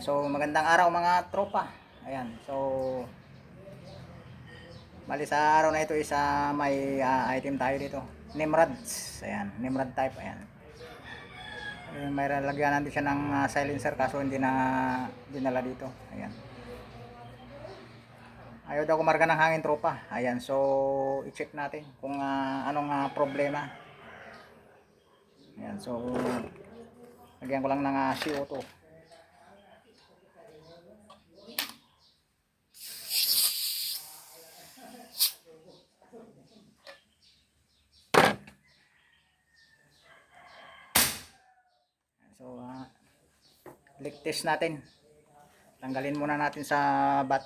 So magandang araw mga tropa. Ayan. So bali sa araw na ito isa may item tayo dito. Nimrods. Ayan, Nimrod type. Ayan. May lalagyan natin siya ng silencer kaso hindi na dinala dito. Ayan. Ayaw daw kumarga ng hangin tropa. Ayan. So i-check natin kung anong problema. Ayan. So lagyan ko lang ng CO2. So, leak test natin. Tanggalin muna natin sa bat.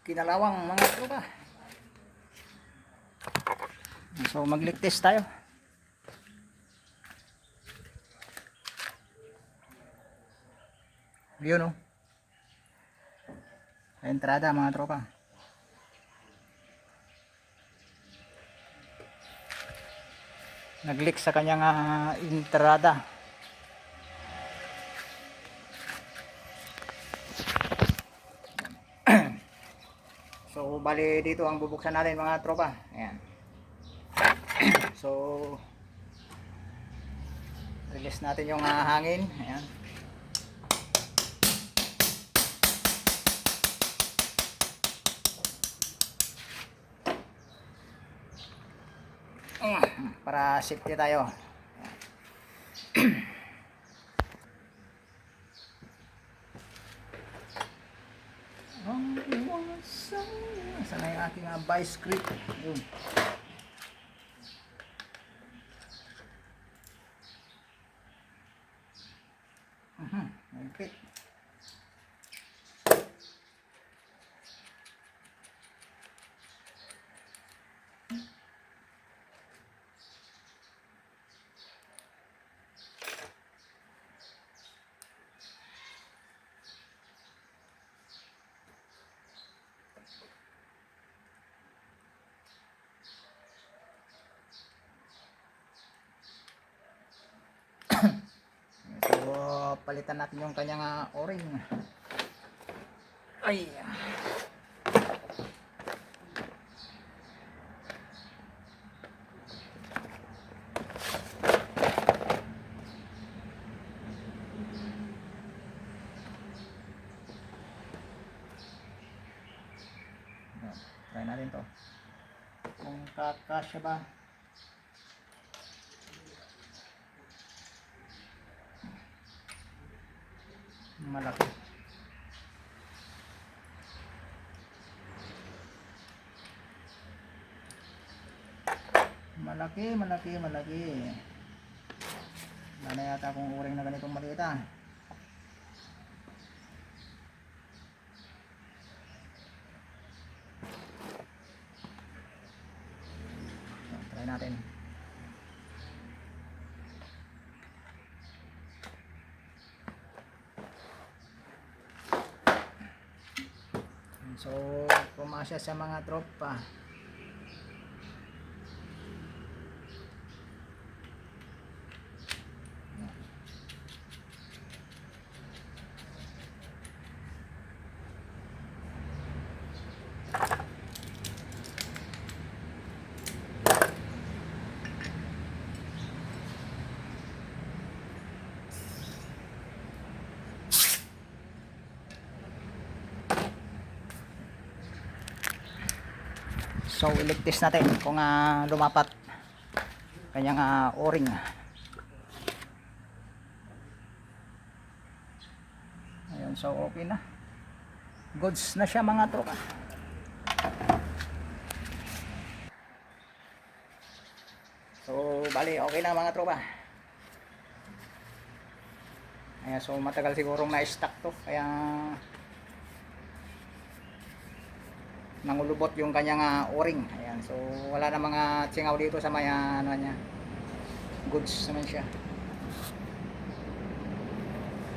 Kinalawang mga tropa. So mag-leak test tayo. Yun, sa entrada mga tropa. Nag-leak sa kanyang entrada. So bali dito ang bubuksan natin mga tropa. Ayan. So release natin yung hangin. Ayan. Para safety tayo. Saan na yung aking vice grip? Yun. Okay. So palitan natin yung kanyang o-ring. Ay. Try natin to. Kung kakasya ba. Malaki. Malaki. Wala na yata akong uring na ganitong maliit Try natin. So pumasya sa mga tropa. So i-leak test natin kung lumapat kanyang o-ring. Ayun, so okay na. Goods na siya mga tropa. So bali okay na mga tropa. Ayan, so matagal sigurong na-stock to. Kaya nangulubot yung kanyang o-ring. Ayan, so wala na mga tsingaw dito sa may ano niya. Goods naman siya.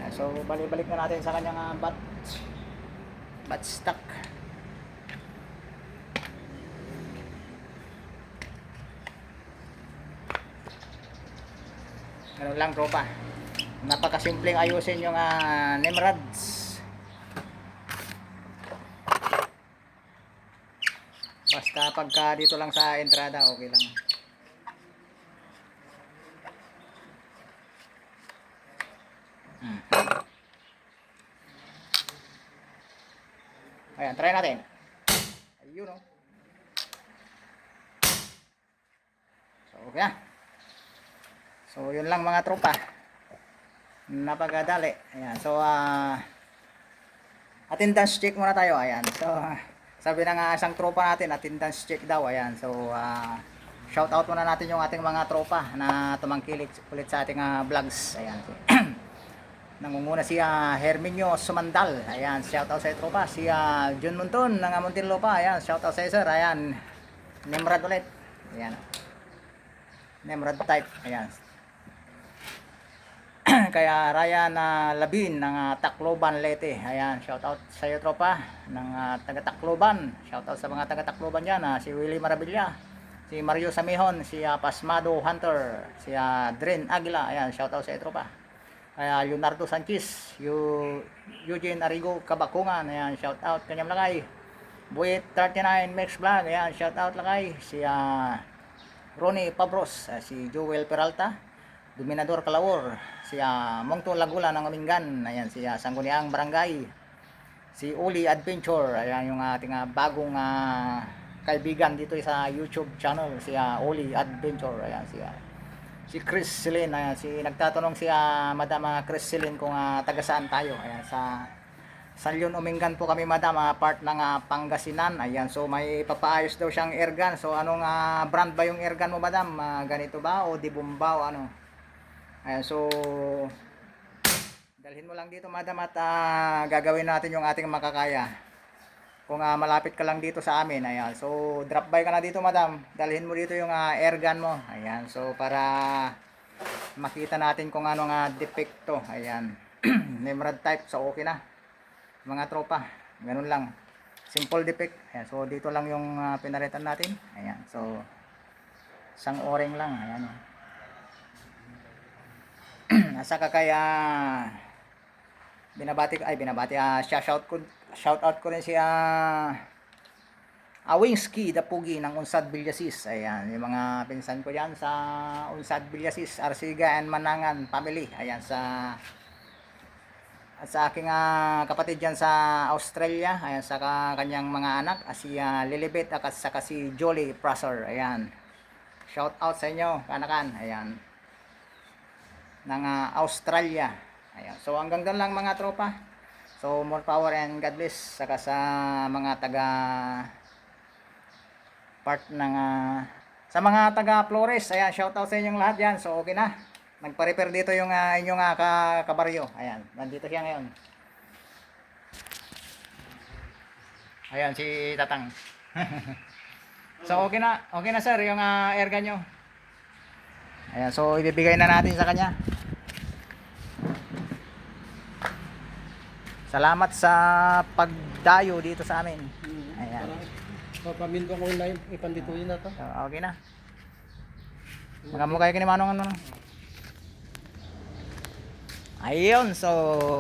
Ayan, so balik-balik na natin sa kanyang butt stock. Ganun lang tropa. Napakasimpleng ayusin yung Nemrads. Basta pagka dito lang sa entrada, okay lang. Ayan, try natin. Ayun o. So, okay na. So, yun lang mga tropa. Napakadali. Ayan, so, attendance check muna tayo. Ayan, so, sabi ng isang tropa natin, attendance check daw. Ayan, so, shout out muna natin yung ating mga tropa na tumangkilik ulit sa ating vlogs. Ayan, so, nangunguna si Herminio Sumandal. Ayan, shout out sa tropa. Si John Monton ng Muntinlupa. Ayan, shout out sa sir. Ayan, Nemrad ulit. Ayan, Nemrad type. Ayan. Kaya Ryan Labin ng Tacloban, Leyte. Ayan, shout out sa iyo tropa ng taga Tacloban. Shout out sa mga taga Tacloban diyan, si Willie Marabilla, si Mario Samihon, si Pasmado Hunter, si Dren Aguila. Ayan, shout out sa iyo tropa. Kaya Leonardo Sanchez, Eugene Arigo Kabakungan. Ayan, shout out kanyang lagay. Buit 39 Max Vlog. Ayan, shout out lagay. Si Ronnie Pabros, si Joel Peralta, Dominador Calawor, si Mongto Lagula ng Amingan. Ayan, si Sangguniang Barangay, si Uli Adventure. Ayan yung ating bagong kaibigan dito sa YouTube channel, si Uli Adventure. Ayan, si Chris Celine. Ayan, nagtatanong si Madam Chris Celine kung taga saan tayo. Ayan, sa San Leon Umingan po kami madam, part ng Pangasinan. Ayan, so may papaayos daw siyang airgun. So anong brand ba yung airgun mo madam? Ganito ba o di bomba o ano? Ayan, so dalhin mo lang dito madam at gagawin natin yung ating makakaya. Kung malapit ka lang dito sa amin, ayan, so drop by ka na dito madam, dalhin mo dito yung airgun mo. Ayan, so para makita natin kung ano depekto. Ayan, Nemrad type, so okay na mga tropa, ganun lang, simple defect. Ayan, so dito lang yung pinaritan natin. Ayan, so isang o-ring lang. Ayan, nasa kaya binabati shout out ko rin si Wingski Dapugi ng Unsad Villasis. Ayan, yung mga pinsan ko yan sa Unsad Villasis, Arsiga and Manangan family. Ayan, at sa aking kapatid dyan sa Australia. Ayan, sa kanyang mga anak, si Lilibet at saka si Jolie Prasor. Ayan, shout out sa inyo kanakan. Ayan, ng Australia. Ayan, so hanggang doon lang mga tropa. So more power and God bless. Saka sa mga taga part ng sa mga taga Flores. Ayan, shout out sa inyong lahat yan. So okay na, nagpa-repair dito yung inyong kabaryo. Ayan, nandito siya ngayon. Ayan, si Tatang. So okay na sir yung airgun nyo. Ayan, so ibibigay na natin sa kanya. Salamat sa pagdayo dito sa amin. Ayan, papaminto ko yung ipandituin na to. so okay na. Magamukay ka ni Manong ano. Ayun, so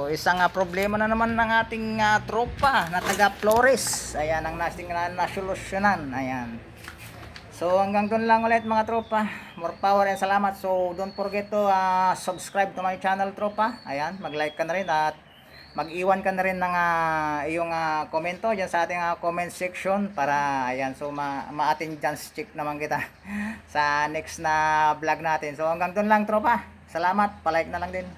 isang problema na naman ng ating tropa na taga Flores. Ayan ang nasolusyonan. Ayan, so hanggang doon lang ulit mga tropa. More power and salamat. So don't forget to subscribe to my channel tropa. Ayan, mag-like ka na rin at mag-iwan ka na rin ng iyong komento dyan sa ating comment section para ayan, so ma-attendance check naman kita sa next na vlog natin. So hanggang doon lang tropa. Salamat, palike na lang din.